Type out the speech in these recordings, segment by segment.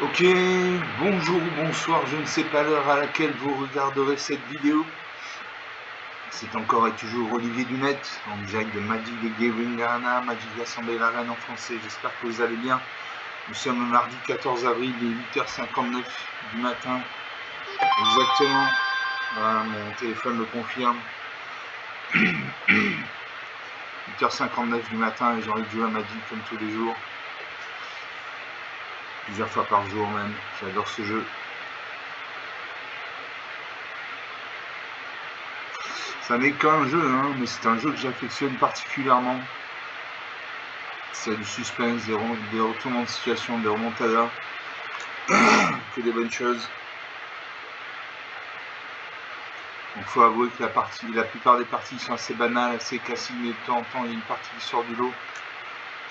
Ok, bonjour ou bonsoir, je ne sais pas l'heure à laquelle vous regarderez cette vidéo. C'est encore et toujours Olivier Dumet, en direct de Magic the Gathering Arena, Magic l'Assemblée de la Reine en français. J'espère que vous allez bien. Nous sommes le mardi 14 avril, il est 8h59 du matin. Exactement. Voilà, mon téléphone le confirme. 8h59 du matin et j'ai envie de jouer à Magic comme tous les jours. Plusieurs fois par jour même. J'adore ce jeu. Ça n'est qu'un jeu, hein, mais c'est un jeu que j'affectionne particulièrement. C'est du suspense, des retournements de situation, des remontadas, que des bonnes choses. Donc faut avouer que la plupart des parties sont assez banales, assez classiques, mais de temps en temps il y a une partie qui sort du lot.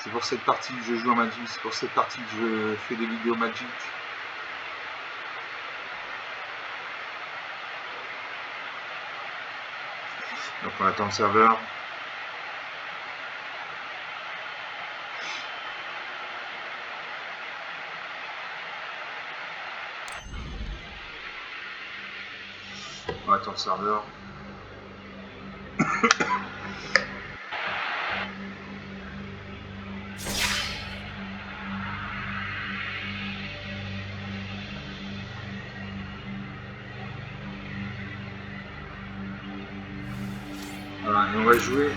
C'est pour cette partie que je joue à Magic, c'est pour cette partie que je fais des vidéos Magic. Donc on attend le serveur. On attend le serveur. Voilà, et on va jouer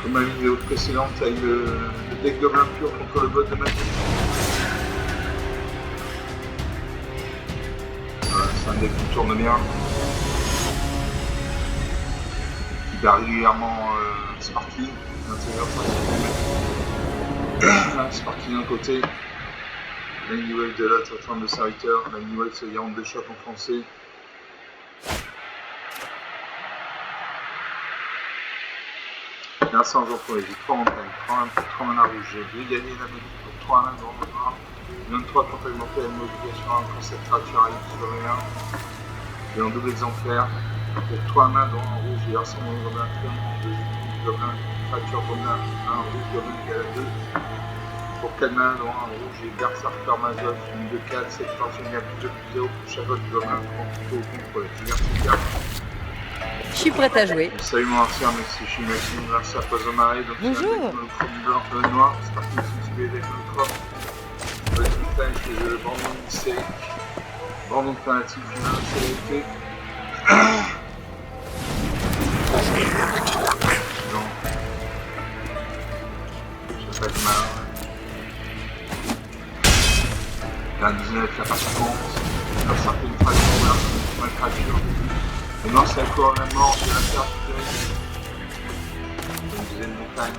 comme ma vidéo précédente avec le deck Gobelin pur contre le bot de Magic. Voilà, c'est un deck qui tourne bien, qui bat régulièrement Sparky, l'intérieur Sparky d'un côté, Lightning Wave de l'autre, forme de serviteur, Lightning Wave c'est Yarn de choc en français. Merci encore pour les 3 montagnes, 3 mana rouges, j'ai brigadé la médic pour 3 mana grand noir, 23 contre augmenter la modification quand cette créature arrive sur rien, et en double exemplaire, pour 3 mana dans un rouge et harcèlement de gobelin turn, 2 gobelins, créature gobelin, 1 rouge gobelin égale à 2, pour 4 mana dans un rouge et Berserker Mazov, une de 4, cette créature égale plus 2/0 pour chaque autre gobelin, contre les diversifiers. Je suis prête à jouer. Salut mon ancien, merci, je suis Maxime, merci à Pozomaré. Bonjour. Le noir, c'est parti, c'est celui avec le crop. Le time, c'est le Brandon Hystérique. Brandon Fanatique, une sécurité. Non. Je sais pas de mal. Il y a un 19 la partie compte. Il y a certaines fractions, là, c'est une créature. Le noir c'est la cour la mort de la carte de une deuxième montagne.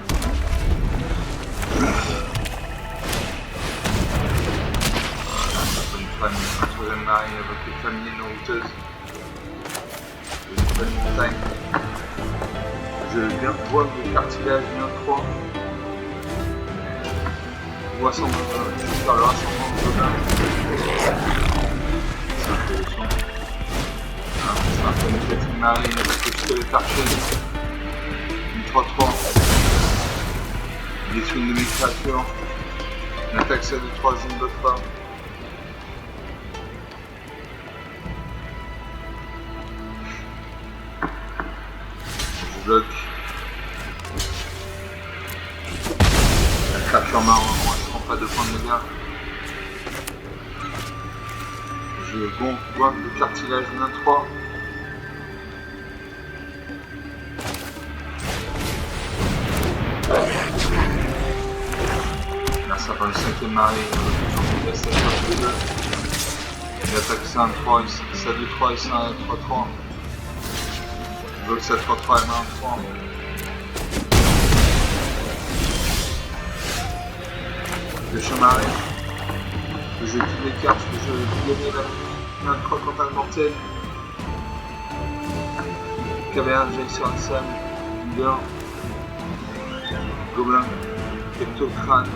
Voilà, ça fait une famille, un troisième marée avec les familles non routeuses. Une nouvelle montagne. Je viens de voir le cartilage 1-3. Je vois sans faire le rassemblement de Gobelin. C'est intéressant. Ça fait une petite marine avec le pistolet archer. Une 3-3. Il détruit une de mes créatures. Une attaque celle de 3, je ne bloque pas. Je bloque. La créature marron, moi je prends pas 2 points de dégâts. Je gonfle le cartilage 1-3. Là ça va le 5ème marée, il attaque ça 1-3, ça 2-3 et ça 3-3. Je bloque ça 3-3 et 1-3. Le chemaré. Je joue toutes les cartes, je vais gagner la 1-3 contre un mortel. Caverne, j'aille sur un Sam, leader. Gobelin, Pectocrane.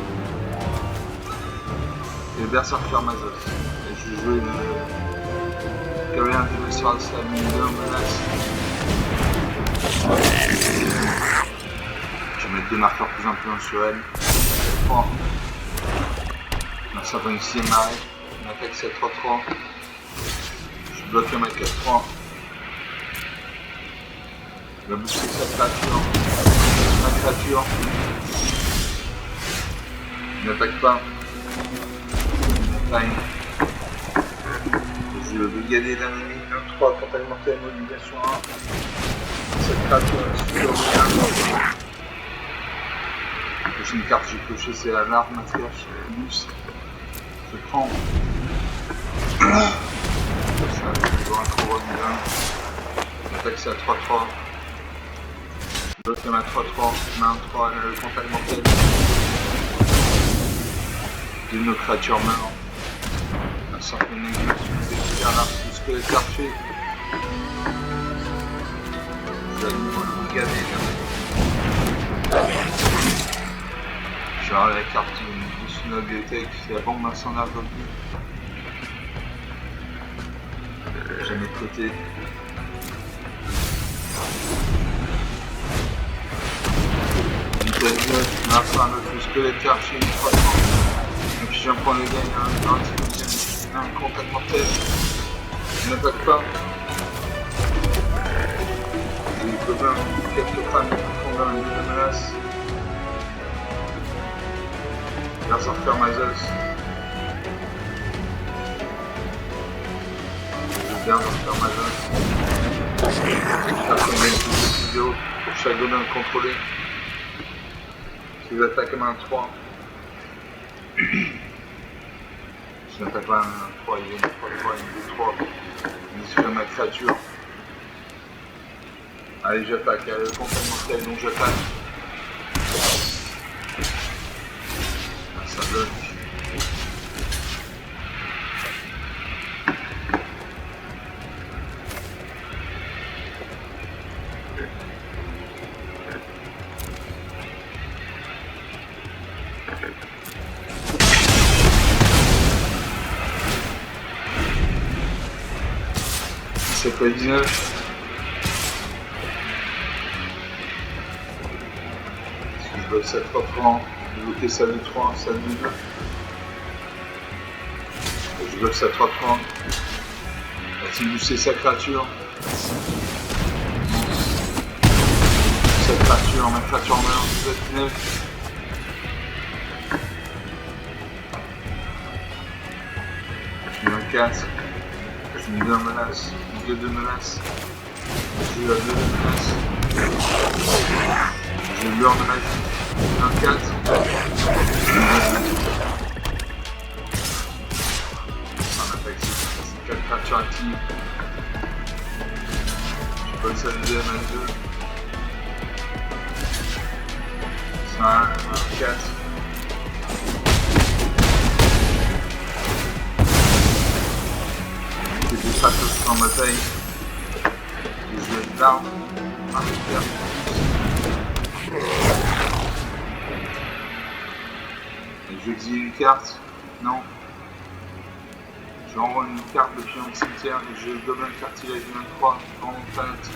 Et le Berserker Mazos. Et je vais jouer le Caverne, j'aille sur un Sam, leader, menace. Je vais mettre 2 marqueurs plus influents sur elle. 3-3. Là, ça va une 6ème arrêt. On attaque 7-3-3. Je bloque un 4-3. Il va booster sa créature. Ma créature. Il n'attaque pas. Time. Je vais brigader l'ennemi. 3, contact mortel, mobilisation 1. Cette créature est super bien. La prochaine carte que j'ai cochée, c'est la larve matriarche. Je prends. Ça, je dois un combo de 1. L'attaque c'est à 3-3. L'autre est à 3-3. Main 3, le contact mortel. Une de nos créatures meurt. Un cercle négatif. Faire l'arbre du squelette archer. Je vais aller le brigader. Je vais la carte du Snug Tech, c'est la bombe incendiaire d'obus. J'ai mis de côté. Une tête neuve, on a fait un autre squelette archer, une 300. Et puis j'ai un point de gain, un contact mortel. Il n'attaque pas. J'ai eu Gobelin, quelques crânes profondeurs, une deuxième menace. Berserker Mazos. Berserker Mazos. 80 vidéo pour chaque Gobelin contrôlé. Si vous attaquez comme un 3. Je n'attaque pas un 3, il y a une 3, 3, une 2, 3. Je suis ma créature. Allez, j'attaque. Le contact mortel, donc j'attaque. Ça bloque. C'est pas 19. Je bloque 7 3 francs. Je bloque salle de 3, salle de 2. Je bloque 7 3 francs. Va-t-il booster sa créature? Cette créature, ma créature meurt. 9. Je mets un 4. Je mets 2 menaces. Je mets 2 menaces. Je mets 2 menaces. J'ai eu l'heure de magie. Un 4. On attaque 4 créatures actives. Je peux le saluer à 2. 5, 4. J'ai des stratos en bataille. Je vais l'arme. J'exile une carte. Non. Je renvoie une carte depuis un cimetière et je Gobelin cartilage 23 dans mon planète.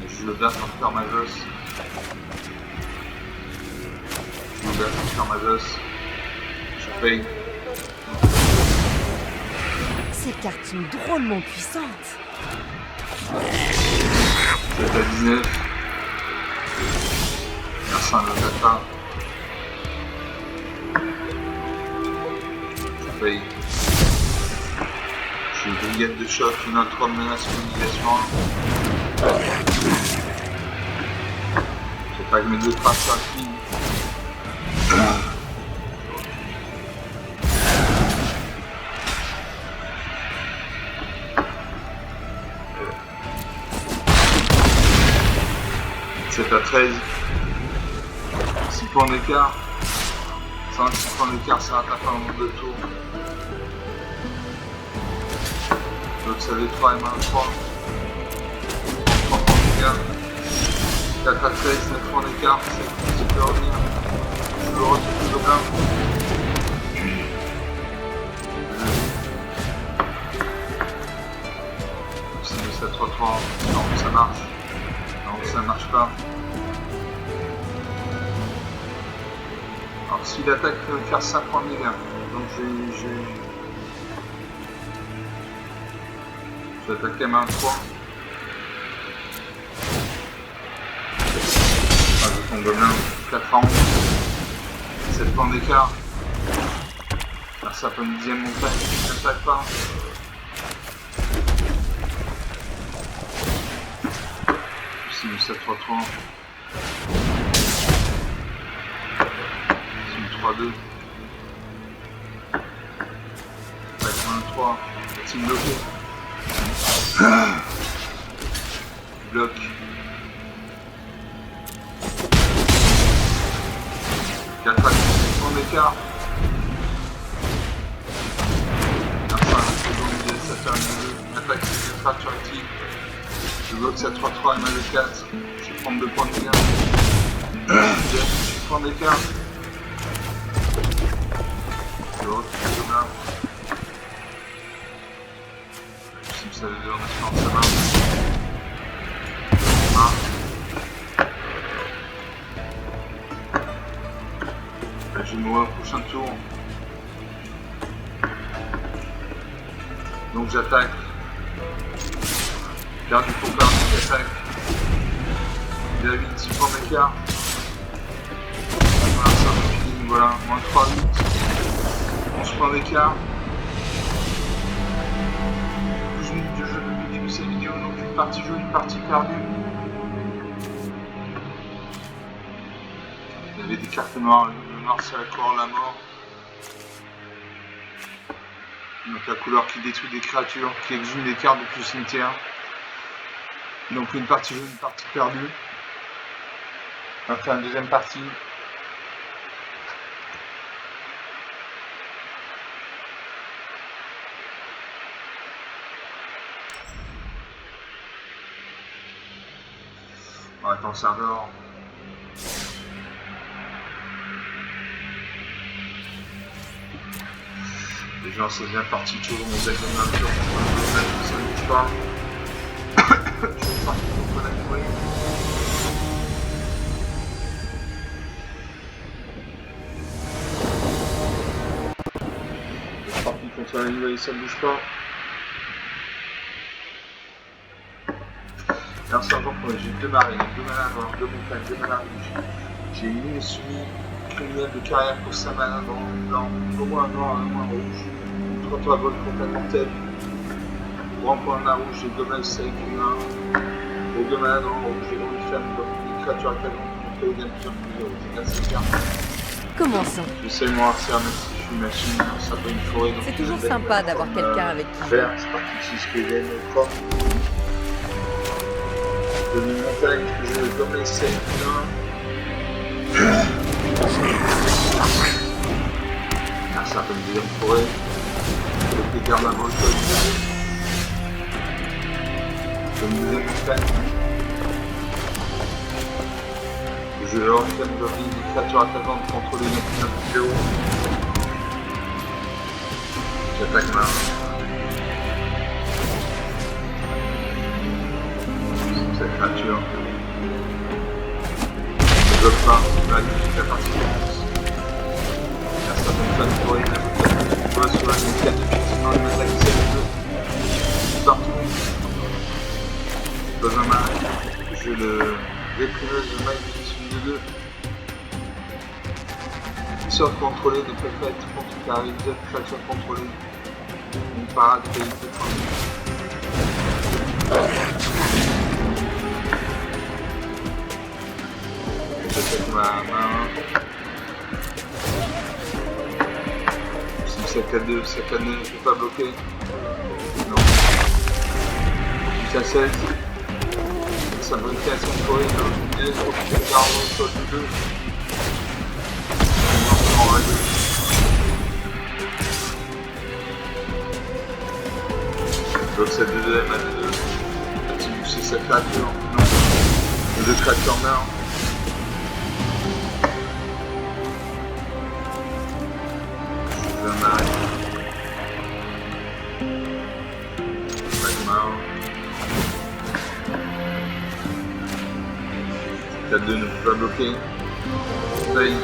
Et je le Berserker Mazos. Je le Berserker Mazos. Je paye. Ces cartes sont drôlement puissantes. C'est à 19. Merci à l'Otata. Je paye. J'ai une brigade de choc, une autre 3 menaces communication. J'ai pas que mes 2 traces actives. C'est à 13. 6 points d'écart. 5, 6 points d'écart, ça rattrape un nombre de tours. Donc ça des 3 et main 3. 3 points d'écart. 4 à 13, 9 points d'écart, c'est peut revenir. Je le retrouve le Gobelin. C'est 7 3 3. Non, ça marche. Non, ça marche pas. Alors s'il attaque, il va me faire 5 points de dégâts. Donc je vais attaquer à main 3. Ah, je tombe gobelin. 4 à 11. 7 points d'écart. Ah, ça peut une dixième montagne. Je n'attaque pas. C'est une 7 3 3. C'est une 3 2. Avec moins 3. Team bloqué. Bloc. 4 à 6 points d'écart. Enfin, ça fait une attaque de fracture active. Je bloque 7 3 3 et mal de 4. Je vais prendre 2 points de dégâts. J'ai 6 points d'écart. L'autre, c'est là. Je sais que ça veut dire en espérant que ça marche. Je vais mourir au prochain tour. Donc j'attaque. Garde du combat, j'attaque. Il a 8, 6 points d'écart. Voilà, ça me voilà, moins 3, 8. 11 points d'écart. 12 minutes de jeu depuis le début de cette vidéo, donc une partie jouée, une partie perdue. Il y avait des cartes noires, le noir c'est la couleur la mort. Donc la couleur qui détruit des créatures, qui exhume des cartes depuis le cimetière. Donc une partie jouée, une partie perdue. On va faire une deuxième partie. On va attendre le serveur. Les gens c'est bien parti, toujours mon deck de nature, ça ne bouge pas. Je suis parti contre la nourrir. Je suis parti contre la nourrir, ça ne bouge pas. Alors c'est important, j'ai 2 marées, 2 manas noirs, 2 montagnes, 2 manas rouges. J'ai une soumis criminelle de carrière pour sa mana dans blanc, au moins noir, au moins rouge. 3 toits vol contre la mortelle. Grand point de la rouge, j'ai 2 manas avec une 1. Pour 2 manas dans le rouge, j'ai une femme, une créature à 4 ans qui me fait plusieurs c'est assez bien. Comment ça? J'essaie de m'en même si je suis une machine, ça peut une forêt. C'est toujours sympa d'avoir quelqu'un avec qui. Vert, c'est parti ici, ce que j'aime au corps. De une montagne que je dois me laisser ah, ça peut me dire une forêt. Avec des gardes à vol, comme une deuxième montagne. Je leur fais une créature attaquante contrôler notre vidéo. J'attaque ma cette créature. Je bloque pas, là il fait la partie de là ça donne pas de forêt, on voit sur la mécanique de pièces dans les attaques c'est partout. Dans un marais, je le réprimeuse de maille de 2. Ils sont contrôlés, ne peuvent pas être contrecarrés, deux créatures contrôlées. Une parade qualité de j'attaque ma main. Si c'est 4-2, c'est 4-2, je ne peux pas bloquer. Non. Plus à 16. Ça me fait assez contrôler, je vais profiter de garde au sol de 2. En règle. Donc cette 2-2M à 2-2. C'est cette créature. Non. Les 2 créatures meurent. Je m'arrête. Magmar. 4-2 ne peut pas bloquer. Veille.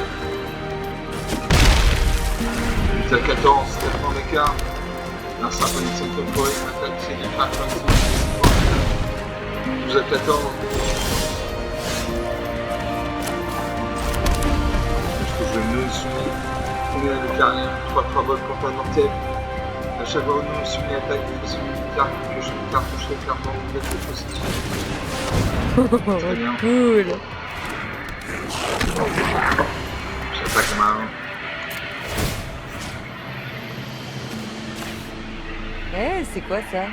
à 14, 4 points d'écart. Là, ça fait une 5e fois, une attaque, c'est du 4, 12 à 14. Est-ce que je me soumis? Combien de carrière? 3 balles contre un mortel. À chaque fois où nous soumis attaque, il faut soumis une carte, piocher une carte, toucher une carte dans le deck de possession. Très bien. Cool. J'attaque ma main. Eh, c'est quoi ça?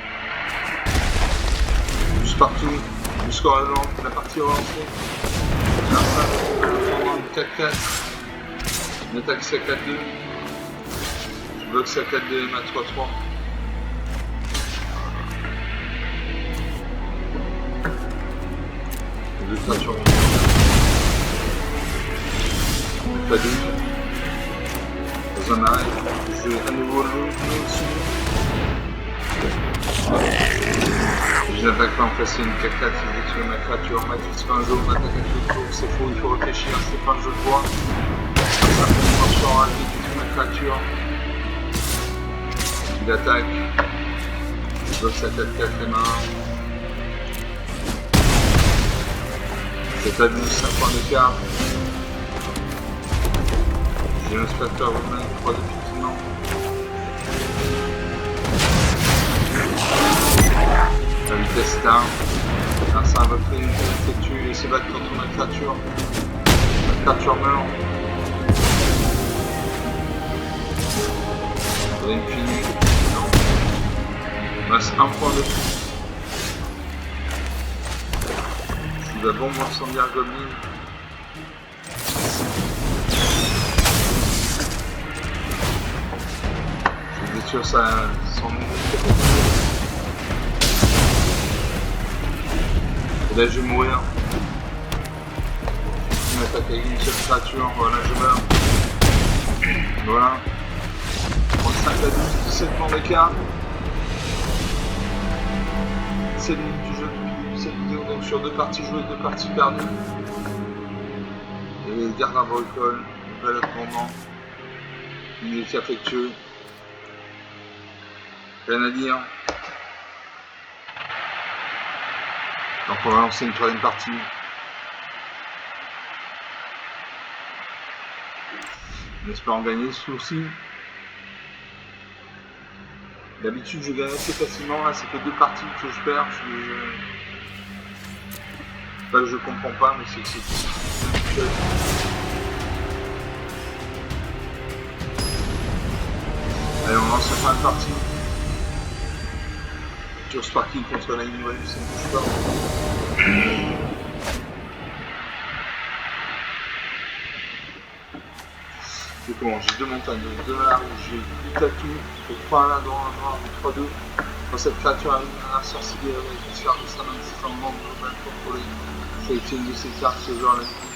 Juste partout, jusqu'en avant, la partie relancée. Là, ça, on va une 4-4. Une attaque c'est à 4-2. Je bloque c'est à 4-2 et ma 3-3. Deux créatures. Pas 12. Dans un arrêt, je vais à nouveau le soumis. Je n'attaque pas en face, c'est une 4-4, si je détruis ma créature, ma fille, c'est pas un jeu, on attaque avec le tour, c'est faux, il faut réfléchir, c'est pas un jeu de voix. Ça fait une tension, il détruit ma créature. Il attaque. Je bloque sa 4-4 les mains. C'est à 12, 5 points d'écart. J'ai un spectre roumain, 3 effectivement. La vitesse est 1. Là, ça va créer une effectue et se battre contre ma créature. Ma créature meurt. Il y a une finie. Non. Il reste 1 point de tout. Je suis la bombe incendiaire goblin. Je vais détruire son et là je vais mourir. Je m'attaque avec une seule créature, voilà je meurs. Voilà. 35 à 12, 17 points d'écart. C'est le limite du jeu depuis cette vidéo, donc sur 2 parties jouées, 2 parties perdues. Et garde un bricole, bel attendant. Il est affectueux. Rien à dire. Donc on va lancer une 3e partie. En espérant gagner ce coup-ci. D'habitude je gagne assez facilement, là ça fait 2 parties que je perds. Pas que je comprends pas, mais c'est que c'est tout. Allez, on lance la 3e partie. Sur Sparky contre la Inouane, ça ne bouge pas. Je commence, j'ai 2 montagnes, 2 à la rouge, j'ai 8 atouts, j'ai 3 à la dans un noir, 3 2. Quand cette créature arrive à la sorcière avec une sphère de sa main, c'est un membre global contrôlé. Sélectionne de ces cartes ce genre la nuit.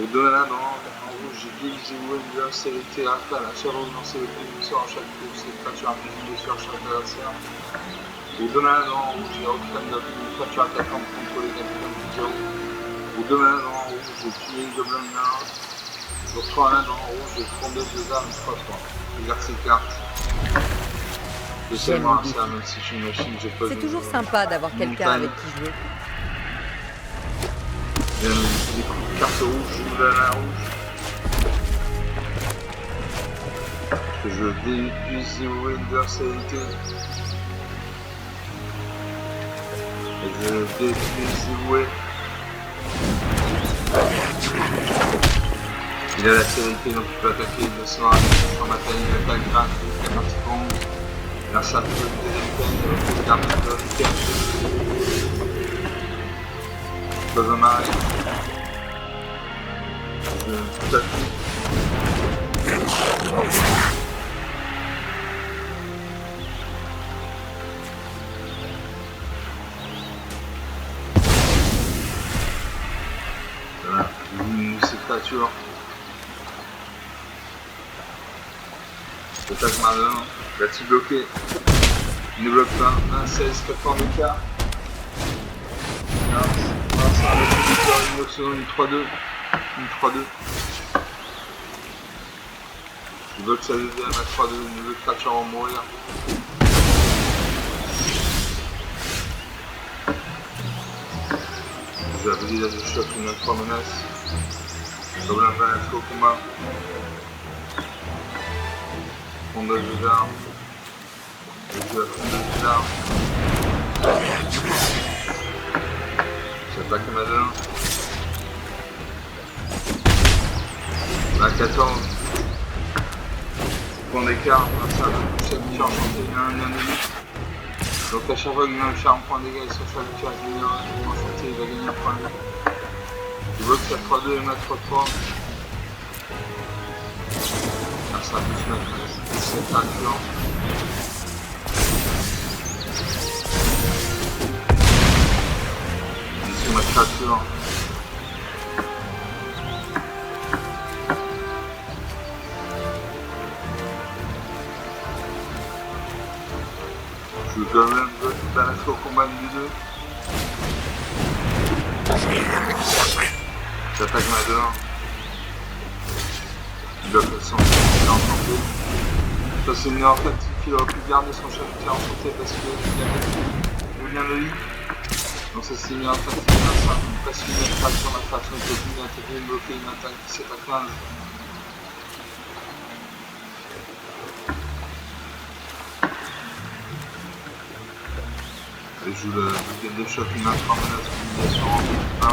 Au 2 à la dans en rouge, j'ai divisé Wender, série théâtre, à la chair lancée le plus sort à chaque tour, cette créature a plus de sur chaque adversaire. Au 2 à la dans en rouge, j'ai Rockland d'Abu, une créature attaquante contre les capitaines du zéro. Au 2 à la dans en rouge, j'ai tué une Goblin Noir. Sur 3 à la dans en rouge, j'ai frondeuse de armes 3-3. Je garde ces cartes. Je sais moi, ça, même si je suis une machine, j'ai pas de. C'est toujours sympa d'avoir quelqu'un avec qui jouer. Il y a des coups de carte rouge, je joue à la rouge. Je déduise Wender Célité. Et je déduise Way. Il a la célérité, donc il peut attaquer de son arme sur ma taille, il attaque gratuite, la partie bombe. Là, ça peut être des items, il va garder de l'items. Je peux m'arrêter. Tout à fait. Voilà, cette créature. Attaque malin, là-dessus bloqué. Il ne bloque pas, 1-16, 4 points d'écart. Là, ça va mettre une 3-2, une 3-2. Je veux que ça devienne à 3 de nouveaux créatures vont mourir. J'ai abusé la de choc, une 3 menaces. Gobelin va être au combat. Fondeuse d'armes. Je joue la fondeuse d'armes. J'attaque ma 2. La 14. Point d'écart, ça, chaque tir enchanté, il y a un ennemi. Donc à chaque fois qu'il y a un charme point d'égal sur chaque tir enchanté, il va gagner un point. Je veux que ça 3-2 et ma 3-3. Ah, ça va plus mettre cette créature. Ici ma créature. Je veux quand même balancer au combat du 2. J'attaque ma 2. Il doit faire son tir enchanté. Ça c'est une meilleure tactique, il aurait pu garder son tir enchanté parce qu'il vient de lui. Donc ça c'est une meilleure tactique, parce qu'il y a une créature, ma créature il peut venir attaquer, bloquer une attaque 17 à 15. Je joue le game de choc, une 3 menaces, humiliation en 1.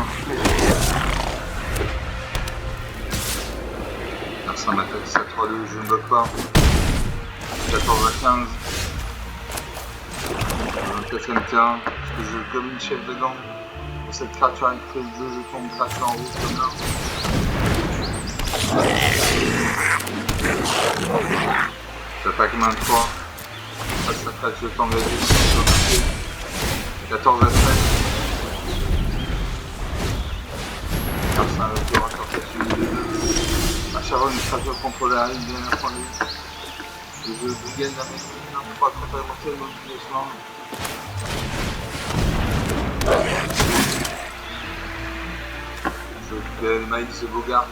Alors ça m'attaque, ça 3-2, je ne bloque pas. 14 à 15. Je vais me terrain, parce que je joue comme une chef dedans. Pour cette créature avec 13 2, je tombe créature en rouge comme là. J'attaque main 3. Ça s'attaque, je tends les 14 à 13. Alors ça va être encore celui des deux. À chaque fois, une créature contrôlée arrive, bien à point de vue. Je gagne la même 3 contre alimentaire, mobilisation. Je fais le maïs de Bogart.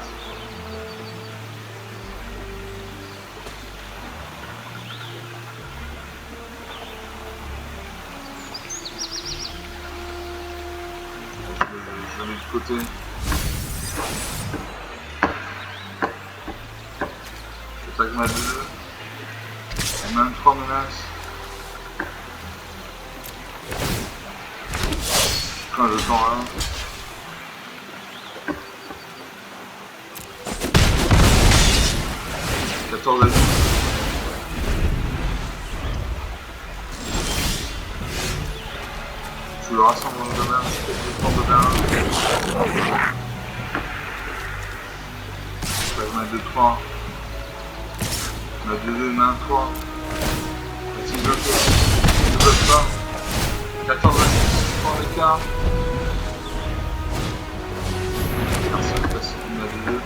Je mets de côté. J'attaque ma 2. Même 3 menaces. Quand je tends là. « 14 à 10. Je le rassemble dans le domaine, je fais des portes de bain. Je vais mettre 2-3. On a 2-2, main 3. Si je bloque, je ne bloque pas. 14 à 10, 3 d'écart. Merci, on passe une à 2.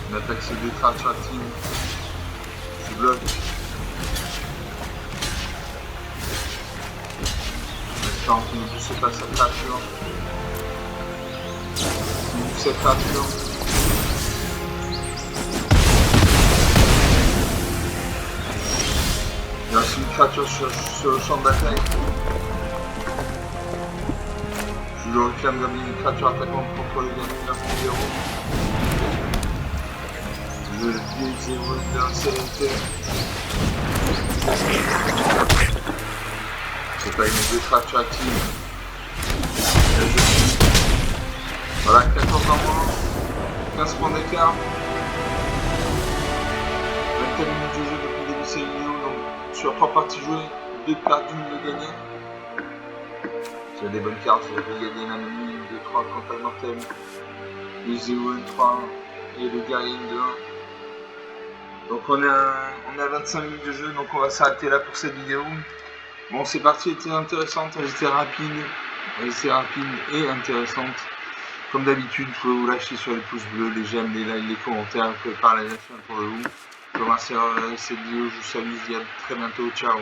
On attaque ces 2 créatures actives. Je bloque. L'espérance ne pousse pas sa créature. Il pousse sa créature. Il y a aussi une créature sur le champ de bataille. Je le réclame comme une créature attaquante contre les ennemis d'un héros. Je le désireux d'insérénité. J'attaque mes 2 créatures actives. Voilà, 14 en moins. 15 points d'écart. 24 minutes de jeu depuis le début de cette vidéo. Donc sur 3 parties jouées, 2 perdues, 1 de gagné. J'ai des bonnes cartes, j'ai gagné la menu 2-3 contre Almortem. Le 0-3 et le guerrier 2-1. Donc on est à 25 minutes de jeu, donc on va s'arrêter là pour cette vidéo. Bon, ces parties étaient intéressantes, elles étaient rapides et intéressantes. Comme d'habitude, vous pouvez vous lâcher sur les pouces bleus, les j'aime, les likes, les commentaires, vous pouvez parler là-dessus autour de vous. Je vous remercie d'avoir regardé cette vidéo, je vous salue, je vous dis à très bientôt, ciao.